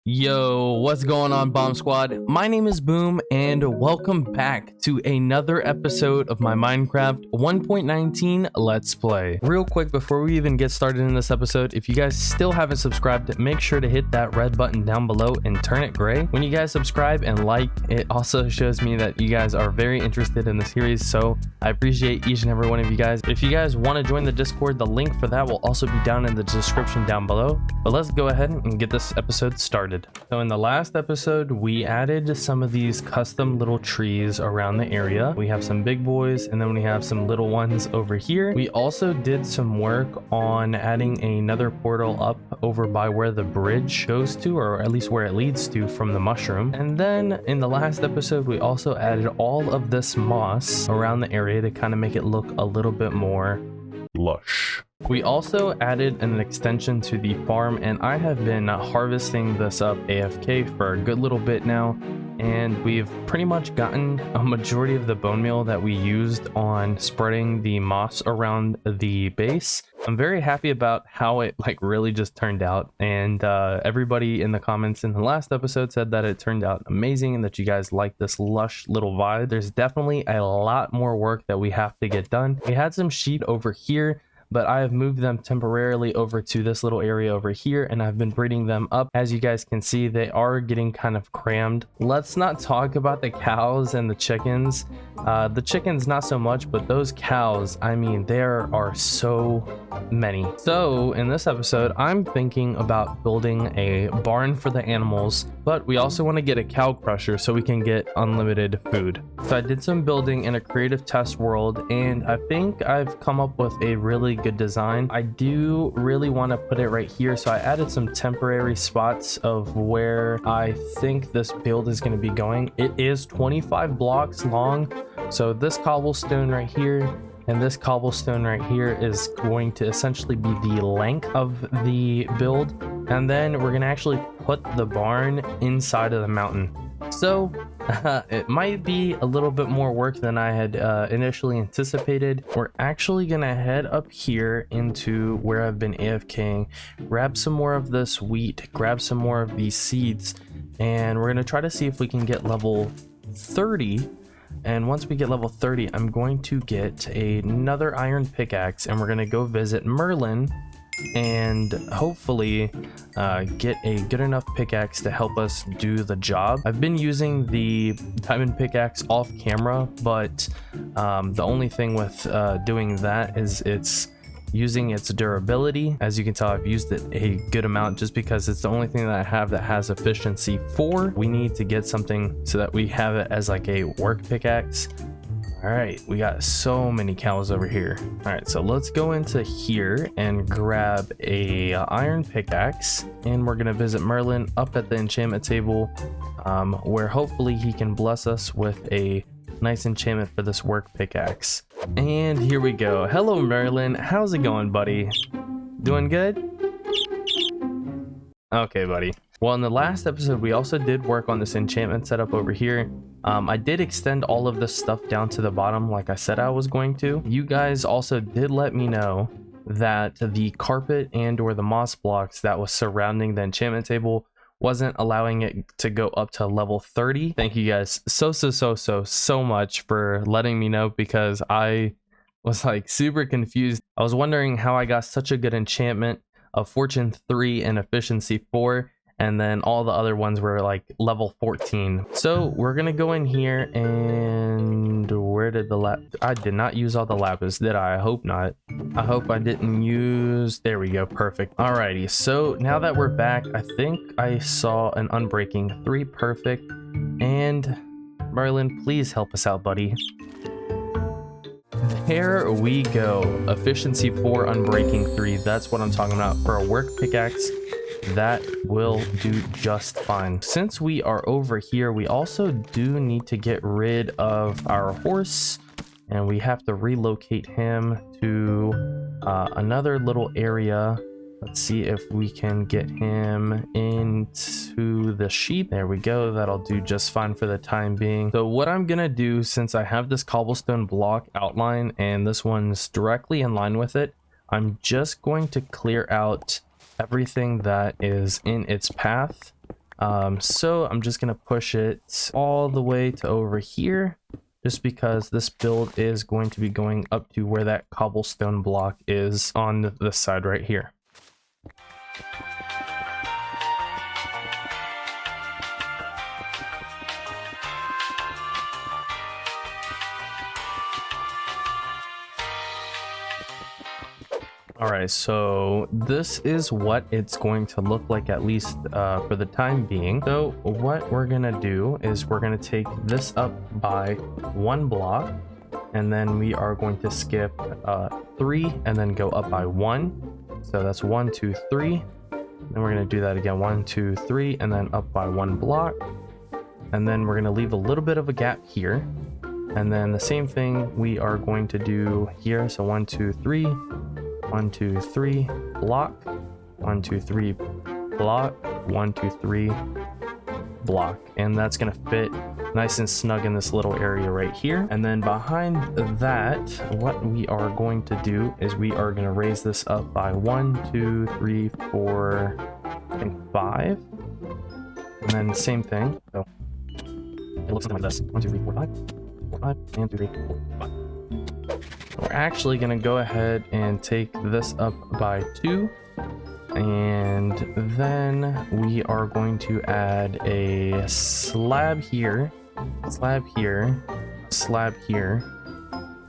Yo, what's going on, Bomb Squad? My name is Boom, and welcome back to another episode of my Minecraft 1.19 Let's Play. Real quick, before we even get started in this episode, if you guys still haven't subscribed, make sure to hit that red button down below and turn it gray. When you guys subscribe and like, it also shows me that you guys are very interested in the series, so I appreciate each and every one of you guys. If you guys want to join the Discord, the link for that will also be down in the description down below. But let's go ahead and get this episode started. So in the last episode, we added some of these custom little trees around the area. We have some big boys and then we have some little ones over here. We also did some work on adding another portal up over by where the bridge goes to, or at least where it leads to from the mushroom. And then in the last episode, we also added all of this moss around the area to kind of make it look a little bit more lush. We also added an extension to the farm, and I have been harvesting this up AFK for a good little bit now, and we've pretty much gotten a majority of the bone meal that we used on spreading the moss around the base. I'm very happy about how it really just turned out, and everybody in the comments in the last episode said that it turned out amazing and that you guys like this lush little vibe. There's definitely a lot more work that we have to get done. We had some sheep over here, but I have moved them temporarily over to this little area over here, and I've been breeding them up. As you guys can see, they are getting kind of crammed. Let's not talk about the cows and the chickens. The chickens not so much, but those cows, I mean, there are so many. So in this episode, I'm thinking about building a barn for the animals, but we also want to get a cow crusher so we can get unlimited food. So I did some building in a creative test world, and I think I've come up with a really good design. I do really want to put it right here, so I added some temporary spots of where I think this build is going to be going. It is 25 blocks long, so this cobblestone right here and this cobblestone right here is going to essentially be the length of the build, and then we're going to actually put the barn inside of the mountain. So it might be a little bit more work than I had initially anticipated. We're actually gonna head up here into where I've been AFKing, grab some more of this wheat, grab some more of these seeds, and we're gonna try to see if we can get level 30. And once we get level 30, I'm going to get another iron pickaxe, and we're gonna go visit Merlin and hopefully get a good enough pickaxe to help us do the job. I've been using the diamond pickaxe off camera, but the only thing with doing that is it's using its durability. As you can tell, I've used it a good amount just because it's the only thing that I have that has efficiency 4. We need to get something so that we have it as like a work pickaxe. All right, we got so many cows over here. All right, so let's go into here and grab a iron pickaxe, and we're gonna visit Merlin up at the enchantment table, where hopefully he can bless us with a nice enchantment for this work pickaxe. And here we go. Hello, Merlin. How's it going, buddy? Doing good? Okay, buddy. Well, in the last episode, we also did work on this enchantment setup over here. I did extend all of this stuff down to the bottom like I said I was going to. You guys also did let me know that the carpet and or the moss blocks that was surrounding the enchantment table wasn't allowing it to go up to level 30. Thank you guys so much for letting me know, because I was super confused. I was wondering how I got such a good enchantment of fortune 3 and efficiency 4, and then all the other ones were level 14. So we're gonna go in here, and where did I did not use all the lapis, did I? I hope not. I hope I didn't use, there we go, perfect. Alrighty, so now that we're back, I think I saw an unbreaking 3, perfect. And Merlin, please help us out, buddy. There we go, efficiency 4, unbreaking 3. That's what I'm talking about. For a work pickaxe, that will do just fine. Since we are over here, we also do need to get rid of our horse, and we have to relocate him to another little area. Let's see if we can get him into the sheep. There we go. That'll do just fine for the time being. So what I'm gonna do, since I have this cobblestone block outline and this one's directly in line with it, I'm just going to clear out everything that is in its path So I'm just gonna push it all the way to over here, just because this build is going to be going up to where that cobblestone block is on this side right here. Alright, so this is what it's going to look like, at least for the time being. So what we're gonna do is we're gonna take this up by 1 block, and then we are going to skip 3 and then go up by 1. So that's 1, 2, 3. Then we're gonna do that again, 1, 2, 3, and then up by 1 block. And then we're gonna leave a little bit of a gap here. And then the same thing we are going to do here. So 1, 2, 3. 1, 2, 3, block, 1, 2, 3, block, 1, 2, 3, block. And that's gonna fit nice and snug in this little area right here. And then behind that, what we are going to do is we are gonna raise this up by 1, 2, 3, 4, I think 5. And then same thing. So it looks something like this. 1, 2, 3, 4, 5. 4, 5, and 2, 3, 4, 5. We're actually going to go ahead and take this up by 2, and then we are going to add a slab here, slab here, slab here,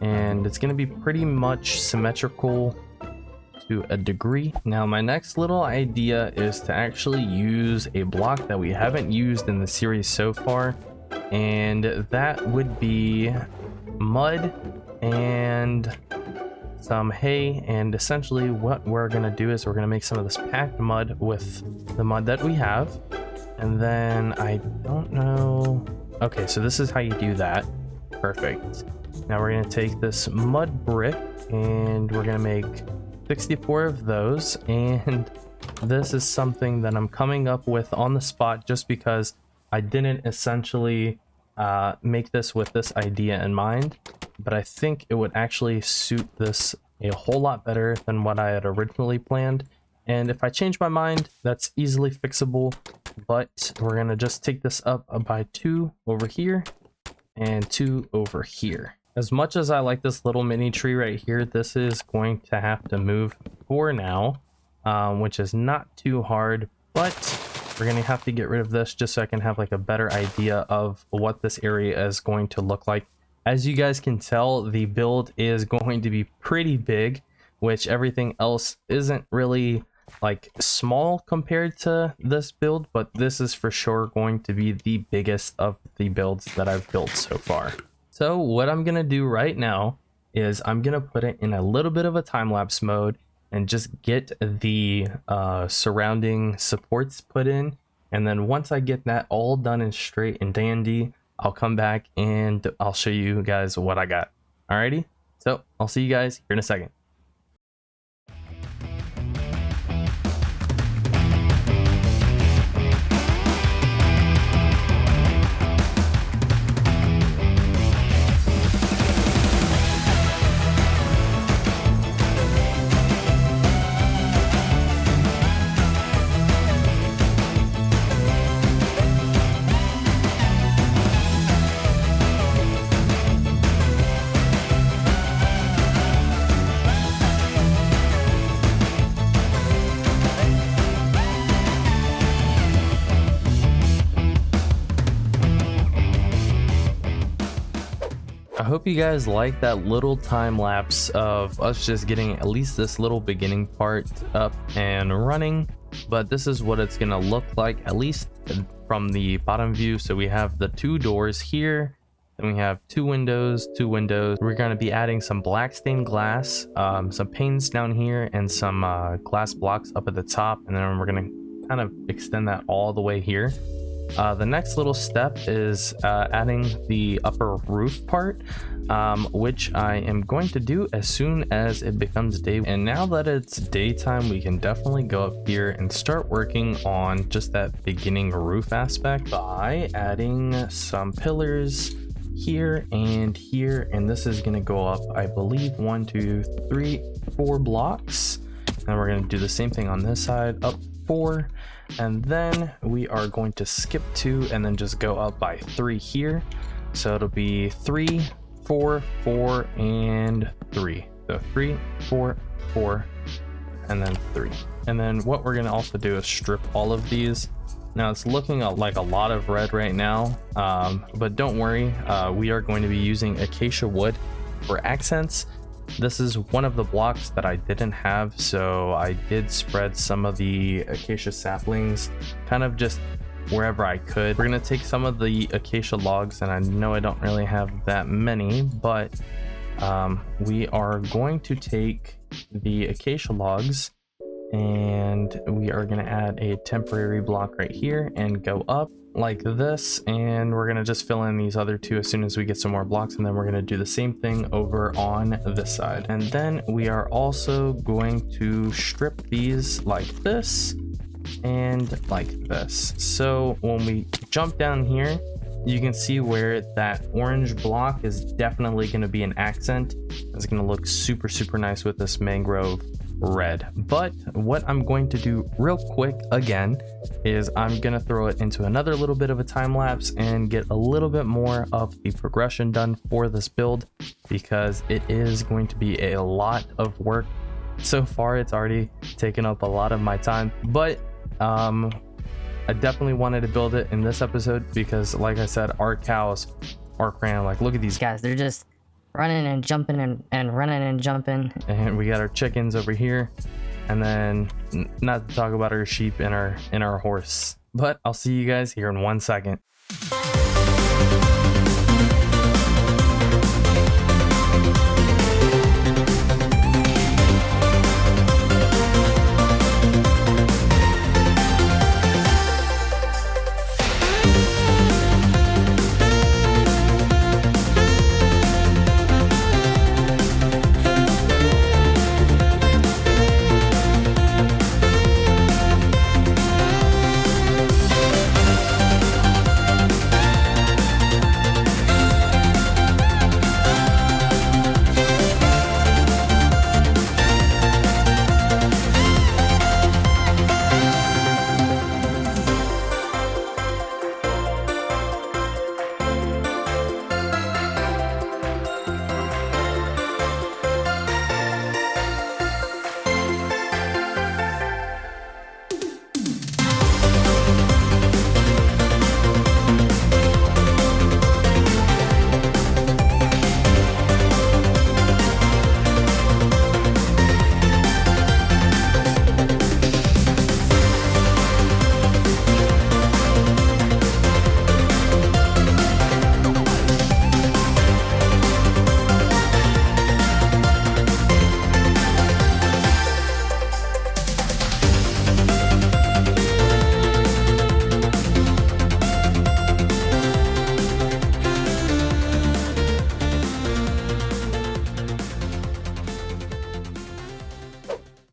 and it's going to be pretty much symmetrical to a degree. Now my next little idea is to actually use a block that we haven't used in the series so far, and that would be mud and some hay. And essentially what we're gonna do is we're gonna make some of this packed mud with the mud that we have. And then I don't know, okay, so this is how you do that. Perfect. Now we're gonna take this mud brick and we're gonna make 64 of those, and this is something that I'm coming up with on the spot just because I didn't essentially make this with this idea in mind, but I think it would actually suit this a whole lot better than what I had originally planned. And if I change my mind, that's easily fixable, but we're gonna just take this up by 2 over here and 2 over here. As much as I like this little mini tree right here, this is going to have to move for now, which is not too hard, but we're gonna have to get rid of this just so I can have like a better idea of what this area is going to look like. As you guys can tell, the build is going to be pretty big, which everything else isn't really like small compared to this build, but this is for sure going to be the biggest of the builds that I've built so far. So what I'm gonna do right now is I'm gonna put it in a little bit of a time-lapse mode and just get the surrounding supports put in, and then once I get that all done and straight and dandy, I'll come back and I'll show you guys what I got. Alrighty, so I'll see you guys here in a second. I hope you guys like that little time lapse of us just getting at least this little beginning part up and running, but this is what it's gonna look like, at least from the bottom view. So we have the 2 doors here, and we have 2 windows. We're gonna be adding some black stained glass, some panes down here, and some glass blocks up at the top, and then we're gonna kind of extend that all the way here. The next little step is adding the upper roof part, which I am going to do as soon as it becomes day. And now that it's daytime, we can definitely go up here and start working on just that beginning roof aspect by adding some pillars here and here. And this is going to go up, I believe, 1, 2, 3, 4 blocks. And we're going to do the same thing on this side, up 4, and then we are going to skip 2 and then just go up by 3 here. So it'll be 3, 4, 4, and 3. So 3, 4, 4, and then 3. And then what we're going to also do is strip all of these. Now it's looking like a lot of red right now, but don't worry, we are going to be using acacia wood for accents. This is one of the blocks that I didn't have, so I did spread some of the acacia saplings kind of just wherever I could. We're going to take some of the acacia logs, and I know I don't really have that many, but we are going to take the acacia logs and we are going to add a temporary block right here and go up like this, and we're going to just fill in these other 2 as soon as we get some more blocks, and then we're going to do the same thing over on this side. And then we are also going to strip these like this and like this. So when we jump down here, you can see where that orange block is definitely going to be an accent. It's going to look super nice with this mangrove red. But what I'm going to do real quick again is I'm gonna throw it into another little bit of a time lapse and get a little bit more of the progression done for this build, because it is going to be a lot of work. So far it's already taken up a lot of my time, but I definitely wanted to build it in this episode because, like I said, our cows are cramped. Like, look at these guys, they're just running and jumping and running and jumping. And we got our chickens over here, and then not to talk about our sheep and our horse. But I'll see you guys here in 1 second.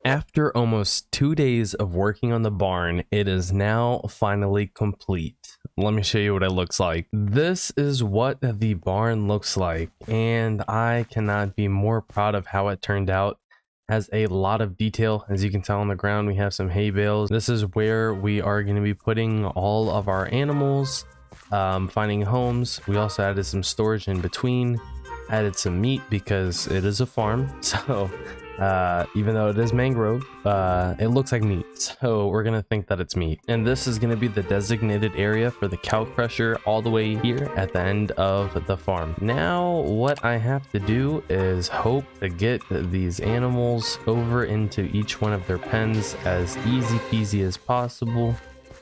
After almost 2 days of working on the barn, it is now finally complete. Let me show you what it looks like. This is what the barn looks like, and I cannot be more proud of how it turned out. Has a lot of detail. As you can tell on the ground, we have some hay bales. This is where we are going to be putting all of our animals, finding homes. We also added some storage in between, added some meat because it is a farm. So even though it is mangrove, it looks like meat, so we're gonna think that it's meat. And this is gonna be the designated area for the cow crusher all the way here at the end of the farm. Now what I have to do is hope to get these animals over into each one of their pens as easy peasy as possible,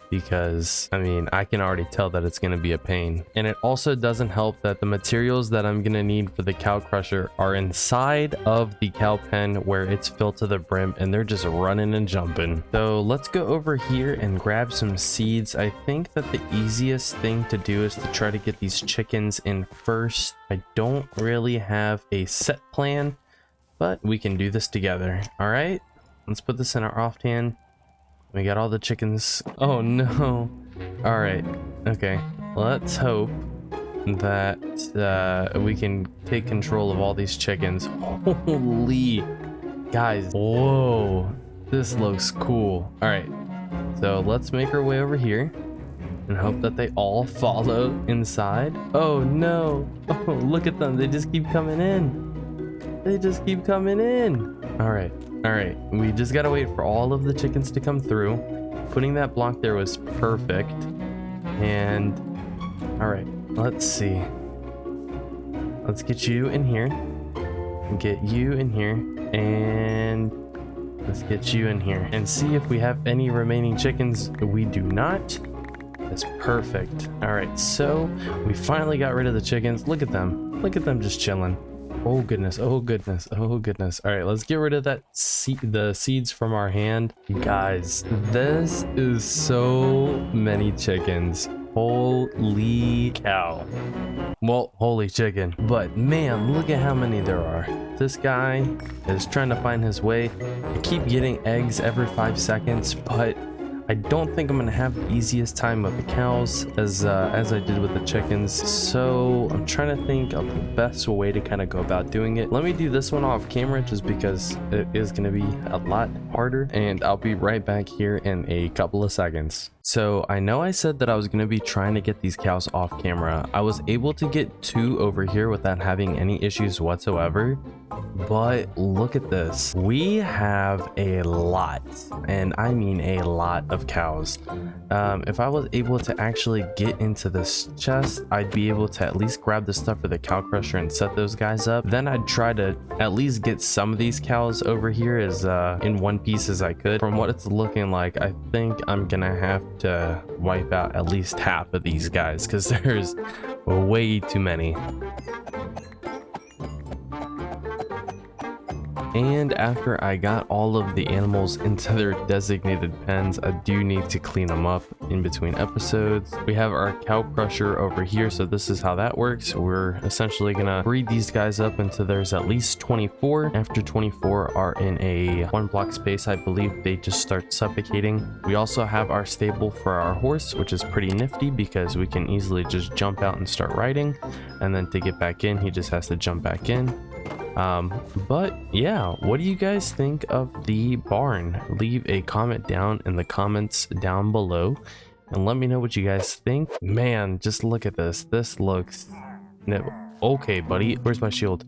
because I mean, I can already tell that it's going to be a pain. And it also doesn't help that the materials that I'm going to need for the cow crusher are inside of the cow pen where it's filled to the brim and they're just running and jumping. So let's go over here and grab some seeds. I think that the easiest thing to do is to try to get these chickens in first. I don't really have a set plan, but we can do this together. All right, let's put this in our offhand. We got all the chickens. Oh no. All right. Okay. Let's hope that we can take control of all these chickens. Holy guys. Whoa. This looks cool. All right. So let's make our way over here and hope that they all follow inside. Oh no. Oh, look at them. They just keep coming in. They just keep coming in. All right. All right. We just got to wait for all of the chickens to come through. Putting that block there was perfect. And all right, let's see. Let's get you in here. Get you in here. And let's get you in here and see if we have any remaining chickens. We do not. That's perfect. All right, so we finally got rid of the chickens. Look at them. Look at them just chilling. Oh goodness. Oh goodness. Oh goodness. All right, let's get rid of that the seeds from our hand. Guys, this is so many chickens. Holy cow. Well, holy chicken. But man, look at how many there are. This guy is trying to find his way. I keep getting eggs every 5 seconds, but I don't think I'm gonna have the easiest time with the cows as I did with the chickens. So I'm trying to think of the best way to kind of go about doing it. Let me do this one off camera just because it is gonna be a lot harder, and I'll be right back here in a couple of seconds. So I know I said that I was going to be trying to get these cows off camera. I was able to get 2 over here without having any issues whatsoever. But look at this. We have a lot, and I mean a lot of cows. If I was able to actually get into this chest, I'd be able to at least grab the stuff for the cow crusher and set those guys up. Then I'd try to at least get some of these cows over here as in one piece as I could. From what it's looking like, I think I'm gonna have to wipe out at least half of these guys because there's way too many. And after I got all of the animals into their designated pens, I do need to clean them up in between episodes. We have our cow crusher over here, so this is how that works. We're essentially gonna breed these guys up until there's at least 24. After 24 are in a 1 block space, I believe they just start suffocating. We also have our stable for our horse, which is pretty nifty because we can easily just jump out and start riding, and then to get back in, he just has to jump back in. But yeah, what do you guys think of the barn? Leave a comment down in the comments down below and let me know what you guys think. Man, just look at this. This looks no. Okay, buddy, where's my shield?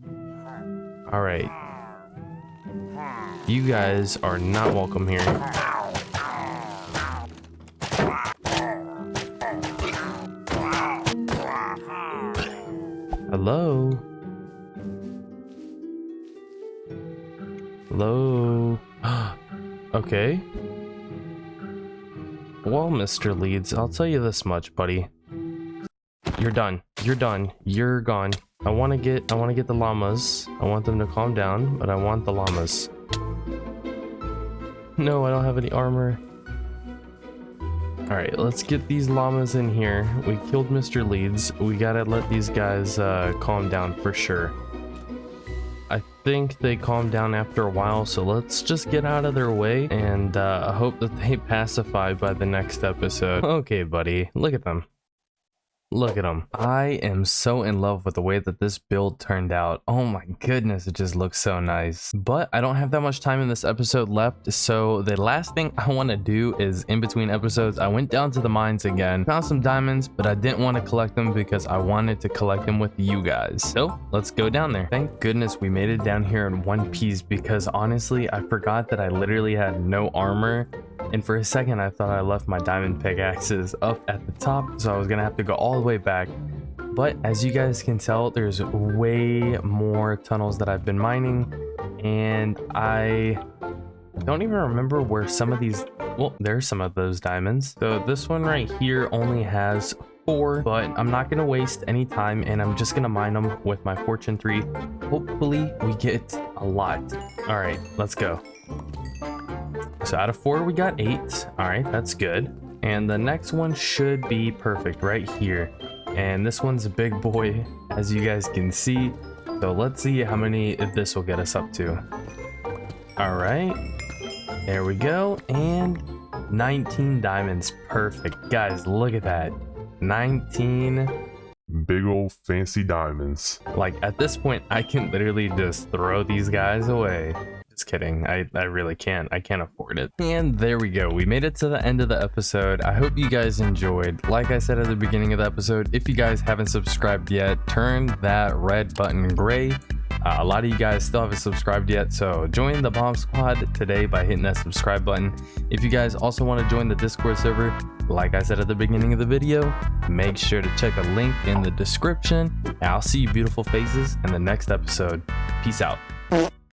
All right, you guys are not welcome here. Hello. Hello. Okay. Well, Mr. Leeds, I'll tell you this much, buddy. You're done. You're done. You're gone. I want to get the llamas. I want them to calm down, but I want the llamas. No, I don't have any armor. All right, let's get these llamas in here. We killed Mr. Leeds. We gotta let these guys calm down for sure. I think they calm down after a while, so let's just get out of their way and hope that they pacify by the next episode. Okay, buddy, look at them. Look at them. I am so in love with the way that this build turned out. Oh my goodness, it just looks so nice. But I don't have that much time in this episode left, so the last thing I want to do is in between episodes, I went down to the mines again, found some diamonds, but I didn't want to collect them because I wanted to collect them with you guys. So let's go down there. Thank goodness we made it down here in one piece because honestly, I forgot that I literally had no armor. And for a second, I thought I left my diamond pickaxes up at the top, so I was gonna have to go all the way back. But as you guys can tell, there's way more tunnels that I've been mining, and I don't even remember where some of these, well, there's some of those diamonds. So this one right here only has 4, but I'm not gonna waste any time, and I'm just gonna mine them with my fortune 3. Hopefully we get a lot. All right, let's go. So out of 4, we got 8. All right, that's good. And the next one should be perfect right here. And this one's a big boy, as you guys can see. So let's see how many this will get us up to. All right, there we go. And 19 diamonds. Perfect. Guys, look at that. 19 big old fancy diamonds. Like at this point, I can literally just throw these guys away. Just kidding. I really can't. I can't afford it. And there we go. We made it to the end of the episode. I hope you guys enjoyed. Like I said at the beginning of the episode, if you guys haven't subscribed yet, turn that red button gray. A lot of you guys still haven't subscribed yet, so join the Bomb Squad today by hitting that subscribe button. If you guys also want to join the Discord server, like I said at the beginning of the video, make sure to check a link in the description. And I'll see you beautiful faces in the next episode. Peace out.